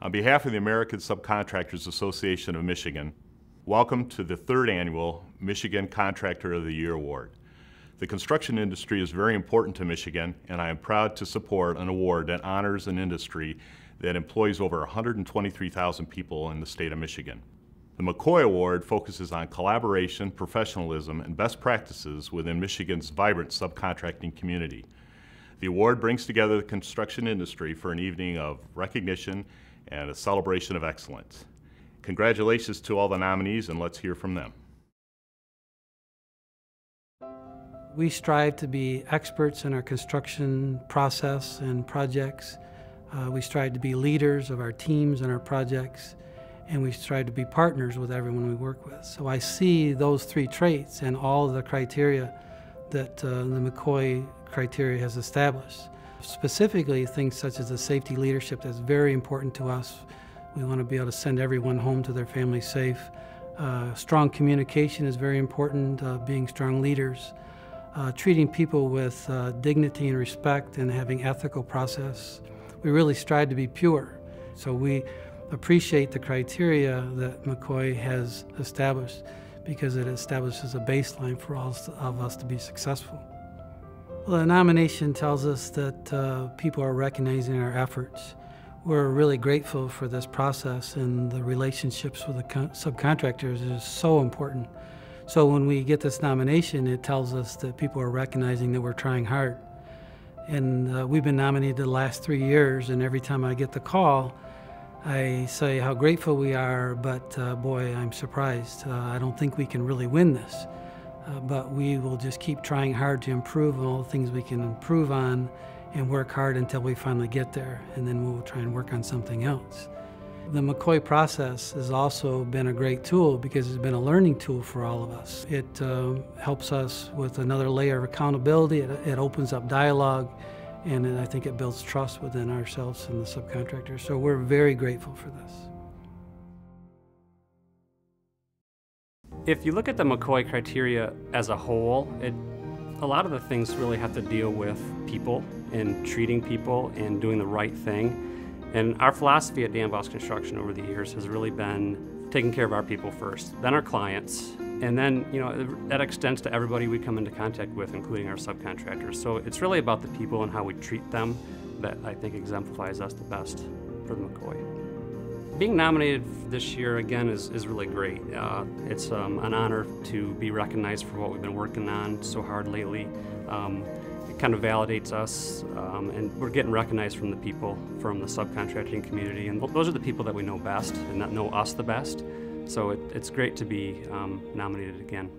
On behalf of the American Subcontractors Association of Michigan, welcome to the third annual Michigan Contractor of the Year Award. The construction industry is very important to Michigan, and I am proud to support an award that honors an industry that employs over 123,000 people in the state of Michigan. The MCOY Award focuses on collaboration, professionalism, and best practices within Michigan's vibrant subcontracting community. The award brings together the construction industry for an evening of recognition and a celebration of excellence. Congratulations to all the nominees, and let's hear from them. We strive to be experts in our construction process and projects. We strive to be leaders of our teams and our projects, and we strive to be partners with everyone we work with. So I see those three traits and all of the criteria that the MCOY criteria has established. Specifically, things such as the safety leadership that's very important to us. We want to be able to send everyone home to their family safe. Strong communication is very important, being strong leaders. Treating people with dignity and respect and having ethical process. We really strive to be pure. So we appreciate the criteria that MCOY has established because it establishes a baseline for all of us to be successful. Well, the nomination tells us that people are recognizing our efforts. We're really grateful for this process, and the relationships with the subcontractors is so important. So when we get this nomination, it tells us that people are recognizing that we're trying hard. And we've been nominated the last 3 years, and every time I get the call, I say how grateful we are, but boy, I'm surprised. I don't think we can really win this. But we will just keep trying hard to improve on all the things we can improve on and work hard until we finally get there, and then we'll try and work on something else. The MCOY process has also been a great tool because it's been a learning tool for all of us. It helps us with another layer of accountability, it opens up dialogue, and I think it builds trust within ourselves and the subcontractors. So we're very grateful for this. If you look at the MCOY criteria as a whole, a lot of the things really have to deal with people and treating people and doing the right thing. And our philosophy at Dan Boss Construction over the years has really been taking care of our people first, then our clients, and then that extends to everybody we come into contact with, including our subcontractors. So it's really about the people and how we treat them that I think exemplifies us the best for the MCOY. Being nominated this year again is really great. It's an honor to be recognized for what we've been working on so hard lately. It kind of validates us, and we're getting recognized from the people from the subcontracting community, and those are the people that we know best and that know us the best. So it's great to be nominated again.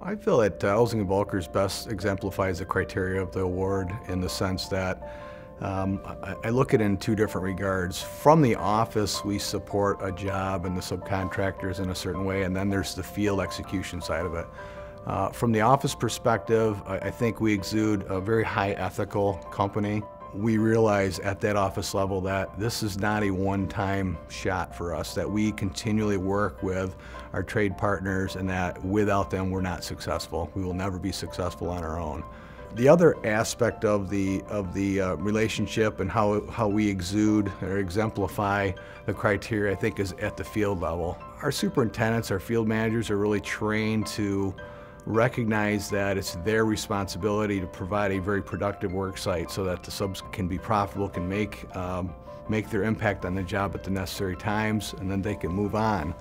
I feel that Elsing & Volkers best exemplifies the criteria of the award in the sense that I look at it in two different regards. From the office, we support a job and the subcontractors in a certain way, and then there's the field execution side of it. From the office perspective, I think we exude a very high ethical company. We realize at that office level that this is not a one-time shot for us, that we continually work with our trade partners, and that without them we're not successful. We will never be successful on our own. The other aspect of the relationship and how we exude or exemplify the criteria, I think, is at the field level. Our superintendents, our field managers are really trained to recognize that it's their responsibility to provide a very productive work site so that the subs can be profitable, can make their impact on the job at the necessary times, and then they can move on.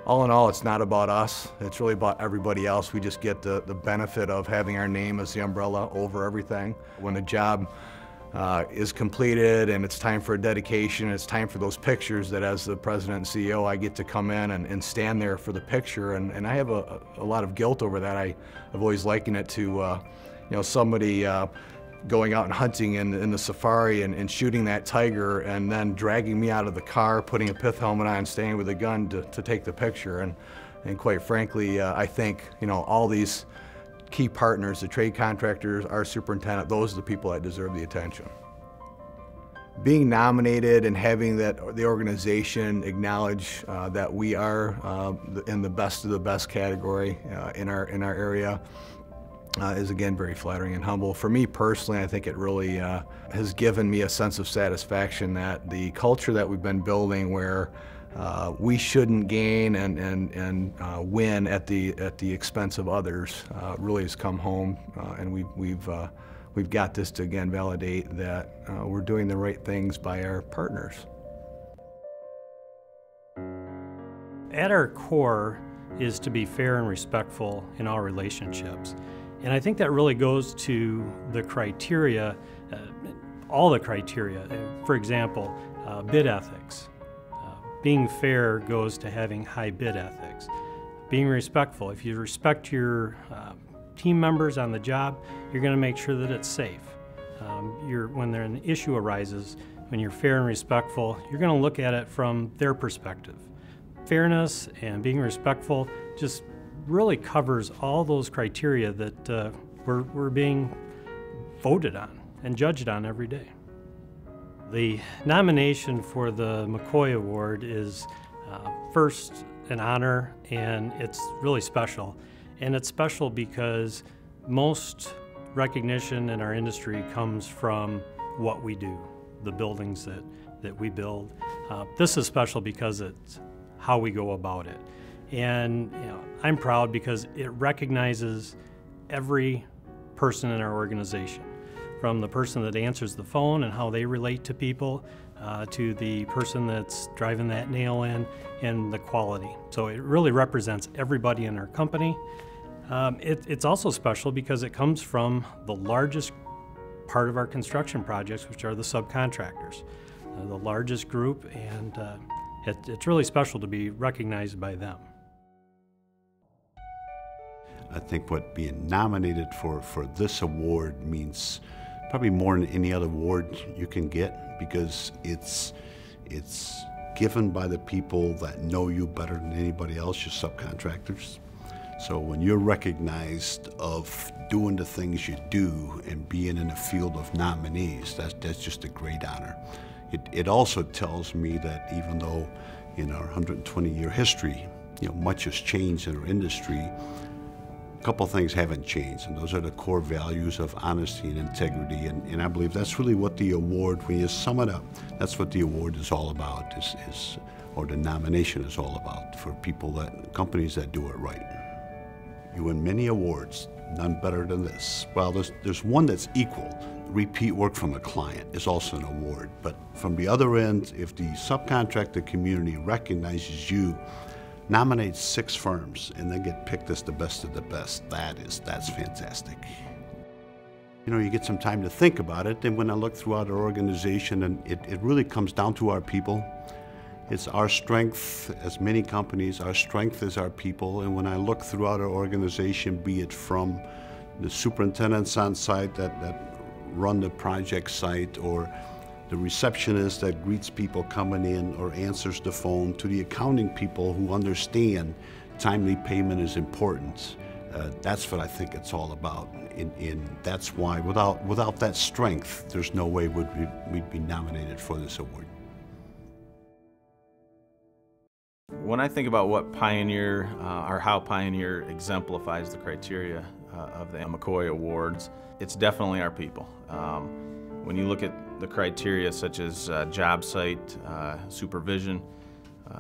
All in all, it's not about us, it's really about everybody else. We just get the benefit of having our name as the umbrella over everything. When a job is completed and it's time for a dedication, it's time for those pictures that as the president and CEO I get to come in and stand there for the picture, and I have a lot of guilt over that. I've always likened it to somebody going out and hunting in the safari and shooting that tiger and then dragging me out of the car, putting a pith helmet on, staying with a gun to take the picture. And quite frankly, I think all these key partners, the trade contractors, our superintendent, those are the people that deserve the attention. Being nominated and having the organization acknowledge that we are in the best of the best category in our area is again very flattering and humble. For me personally, I think it really has given me a sense of satisfaction that the culture that we've been building, where we shouldn't gain and win at the expense of others, really has come home, and we've got this to again validate that we're doing the right things by our partners. At our core is to be fair and respectful in all relationships. And I think that really goes to the criteria, all the criteria. For example, bid ethics. Being fair goes to having high bid ethics. Being respectful. If you respect your team members on the job, you're going to make sure that it's safe. When an issue arises, when you're fair and respectful, you're going to look at it from their perspective. Fairness and being respectful just really covers all those criteria that we're being voted on and judged on every day. The nomination for the MCOY Award is first an honor, and it's really special. And it's special because most recognition in our industry comes from what we do, the buildings that we build. This is special because it's how we go about it. And I'm proud because it recognizes every person in our organization, from the person that answers the phone and how they relate to people, to the person that's driving that nail in, and the quality. So it really represents everybody in our company. It's also special because it comes from the largest part of our construction projects, which are the subcontractors, the largest group, and it's really special to be recognized by them. I think what being nominated for this award means probably more than any other award you can get, because it's given by the people that know you better than anybody else, your subcontractors. So when you're recognized of doing the things you do and being in the field of nominees, that's just a great honor. It also tells me that even though in our 120-year history, much has changed in our industry, a couple things haven't changed, and those are the core values of honesty and integrity. And I believe that's really what the award, when you sum it up, that's what the award is all about, or the nomination is all about, for companies that do it right. You win many awards, none better than this. Well, there's one that's equal. Repeat work from a client is also an award. But from the other end, if the subcontractor community recognizes you, nominates 6 firms, and then get picked as the best of the best, that's fantastic. You get some time to think about it, and when I look throughout our organization, and it really comes down to our people. It's our strength, as many companies, our strength is our people. And when I look throughout our organization, be it from the superintendents on site that run the project site, or the receptionist that greets people coming in or answers the phone, to the accounting people who understand timely payment is important. That's what I think it's all about. And that's why, without that strength, there's no way we'd be nominated for this award. When I think about what Pioneer, or how Pioneer exemplifies the criteria of the MCOY Awards, it's definitely our people. When you look at the criteria such as job site supervision,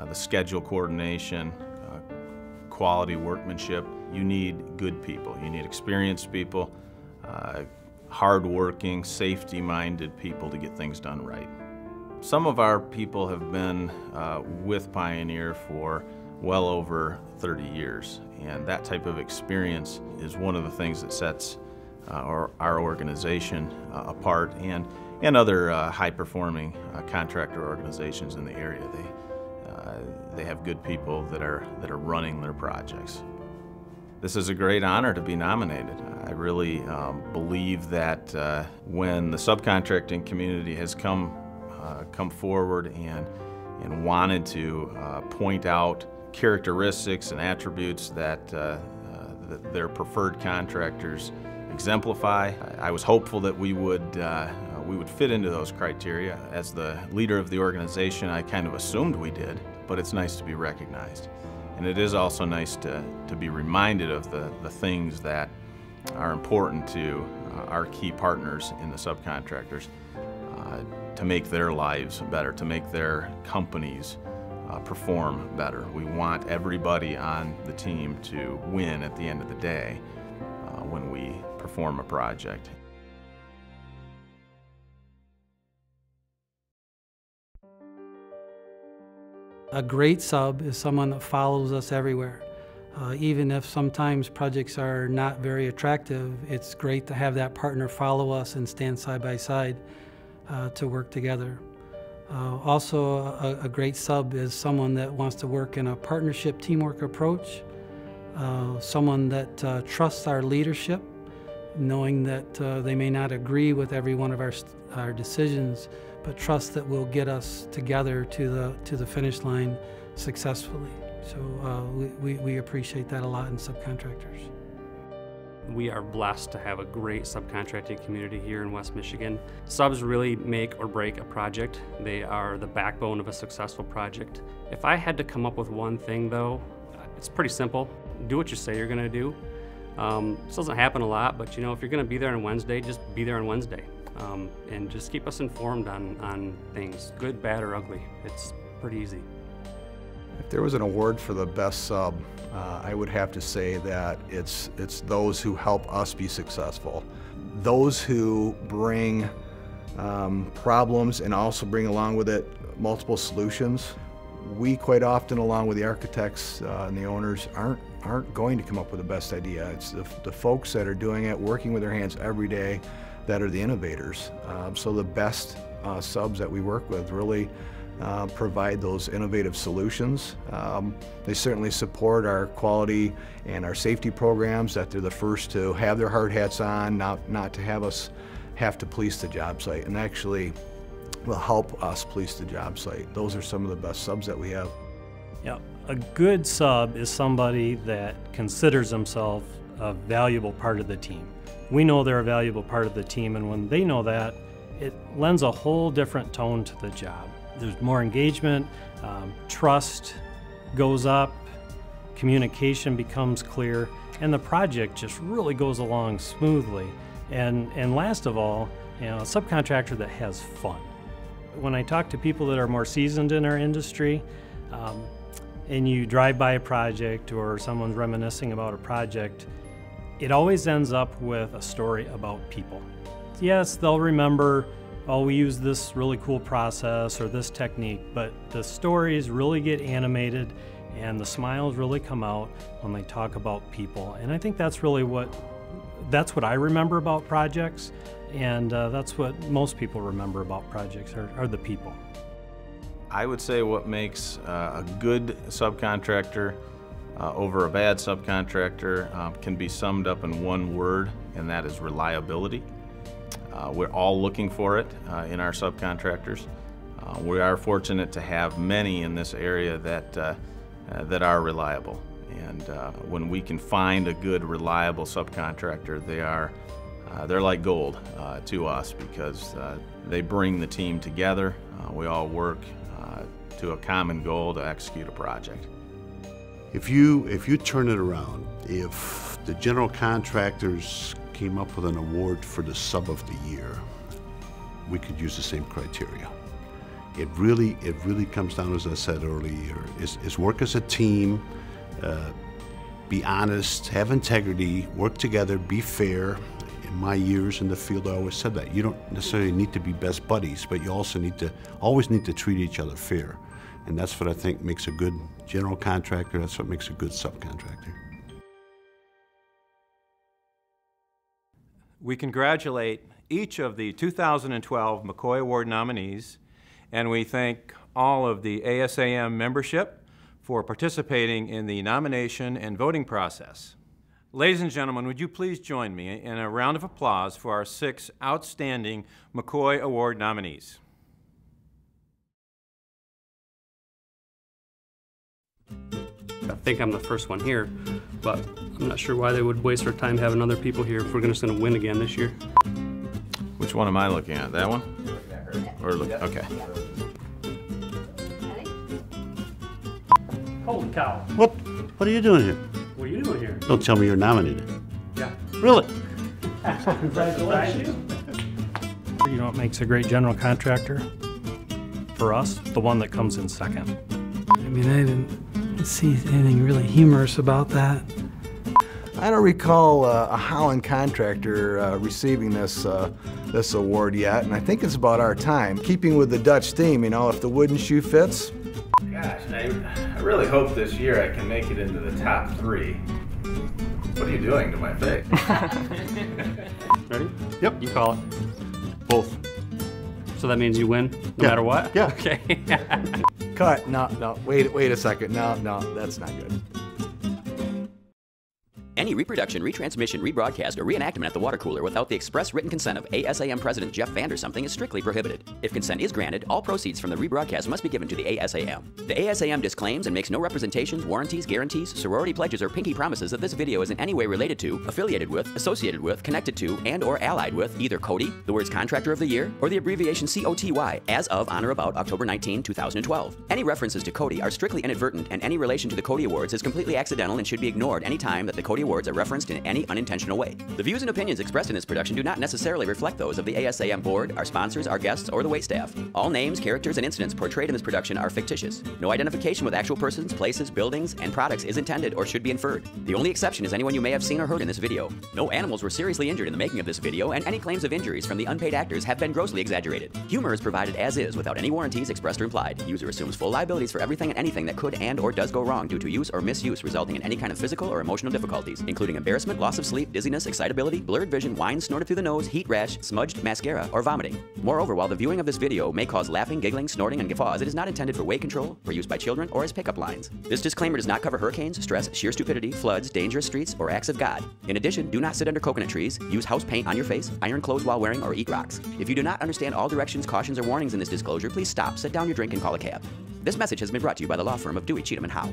the schedule coordination, quality workmanship, you need good people. You need experienced people, hard-working, safety-minded people to get things done right. Some of our people have been with Pioneer for well over 30 years, and that type of experience is one of the things that sets our organization apart, and other high-performing contractor organizations in the area. They have good people that are running their projects. This is a great honor to be nominated. I really believe that when the subcontracting community has come forward and wanted to point out characteristics and attributes that their preferred contractors exemplify, I was hopeful that we would fit into those criteria. As the leader of the organization, I kind of assumed we did, but it's nice to be recognized. And it is also nice to be reminded of the things that are important to our key partners in the subcontractors to make their lives better, to make their companies perform better. We want everybody on the team to win at the end of the day when we perform a project. A great sub is someone that follows us everywhere. Even if sometimes projects are not very attractive, it's great to have that partner follow us and stand side by side to work together. Also, a great sub is someone that wants to work in a partnership teamwork approach, someone that trusts our leadership, knowing that they may not agree with every one of our decisions, but trust that we'll get us together to the finish line successfully. So we appreciate that a lot in subcontractors. We are blessed to have a great subcontracting community here in West Michigan. Subs really make or break a project. They are the backbone of a successful project. If I had to come up with one thing though, it's pretty simple. Do what you say you're gonna do. This doesn't happen a lot, but you know, if you're gonna be there on Wednesday, just be there on Wednesday. And just keep us informed on things, good, bad, or ugly. It's pretty easy. If there was an award for the best sub, I would have to say that it's those who help us be successful. Those who bring problems and also bring along with it multiple solutions. We quite often, along with the architects and the owners, aren't going to come up with the best idea. It's the folks that are doing it, working with their hands every day, that are the innovators. So the best subs that we work with really provide those innovative solutions. They certainly support our quality and our safety programs, that they're the first to have their hard hats on, not to have us have to police the job site, and actually will help us police the job site. Those are some of the best subs that we have. Yeah, a good sub is somebody that considers themselves a valuable part of the team. We know they're a valuable part of the team, and when they know that, it lends a whole different tone to the job. There's more engagement, trust goes up, communication becomes clear, and the project just really goes along smoothly. And last of all, you know, a subcontractor that has fun. When I talk to people that are more seasoned in our industry, and you drive by a project or someone's reminiscing about a project, it always ends up with a story about people. Yes, they'll remember, oh, we use this really cool process or this technique, but the stories really get animated and the smiles really come out when they talk about people. And I think that's really what I remember about projects, and that's what most people remember about projects are the people. I would say what makes a good subcontractor over a bad subcontractor can be summed up in one word, and that is reliability. We're all looking for it in our subcontractors. We are fortunate to have many in this area that are reliable. And when we can find a good, reliable subcontractor, they're like gold to us, because they bring the team together. We all work to a common goal to execute a project. If you turn it around, if the general contractors came up with an award for the sub of the year, we could use the same criteria. It really comes down, as I said earlier, is work as a team, be honest, have integrity, work together, be fair. In my years in the field, I always said that you don't necessarily need to be best buddies, but you also always need to treat each other fair. And that's what I think makes a good general contractor. That's what makes a good subcontractor. We congratulate each of the 2012 MCOY Award nominees, and we thank all of the ASAM membership for participating in the nomination and voting process. Ladies and gentlemen, would you please join me in a round of applause for our 6 outstanding MCOY Award nominees. I think I'm the first one here, but I'm not sure why they would waste their time having other people here if we're just going to win again this year. Which one am I looking at? That one? Or look, okay. Holy cow. What are you doing here? What are you doing here? Don't tell me you're nominated. Yeah. Really? Congratulations. You know what makes a great general contractor? For us, the one that comes in second. I mean, I didn't see anything really humorous about that. I don't recall a Holland contractor receiving this award yet, and I think it's about our time. Keeping with the Dutch theme, you know, if the wooden shoe fits. Gosh, I really hope this year I can make it into the top 3. What are you doing to my face? Ready? Yep. You call it. Both. So that means you win no Yeah. matter what? Yeah. Okay. Cut. No. Wait a second. No, that's not good. Any reproduction, retransmission, rebroadcast, or reenactment at the water cooler without the express written consent of ASAM President Jeff Vandersomething is strictly prohibited. If consent is granted, all proceeds from the rebroadcast must be given to the ASAM. The ASAM disclaims and makes no representations, warranties, guarantees, sorority pledges, or pinky promises that this video is in any way related to, affiliated with, associated with, connected to, and/or allied with either CODY, the words Contractor of the Year, or the abbreviation COTY, as of on or about October 19, 2012. Any references to CODY are strictly inadvertent, and any relation to the CODY Awards is completely accidental and should be ignored any time that the CODY Awards are referenced in any unintentional way. The views and opinions expressed in this production do not necessarily reflect those of the ASAM board, our sponsors, our guests, or the waitstaff. All names, characters, and incidents portrayed in this production are fictitious. No identification with actual persons, places, buildings, and products is intended or should be inferred. The only exception is anyone you may have seen or heard in this video. No animals were seriously injured in the making of this video, and any claims of injuries from the unpaid actors have been grossly exaggerated. Humor is provided as is without any warranties expressed or implied. User assumes full liabilities for everything and anything that could and or does go wrong due to use or misuse, resulting in any kind of physical or emotional difficulties, including embarrassment, loss of sleep, dizziness, excitability, blurred vision, wine snorted through the nose, heat rash, smudged mascara, or vomiting. Moreover, while the viewing of this video may cause laughing, giggling, snorting, and guffaws, it is not intended for weight control, for use by children, or as pickup lines. This disclaimer does not cover hurricanes, stress, sheer stupidity, floods, dangerous streets, or acts of God. In addition, do not sit under coconut trees, use house paint on your face, iron clothes while wearing, or eat rocks. If you do not understand all directions, cautions, or warnings in this disclosure, please stop, set down your drink, and call a cab. This message has been brought to you by the law firm of Dewey, Cheatham & Howe.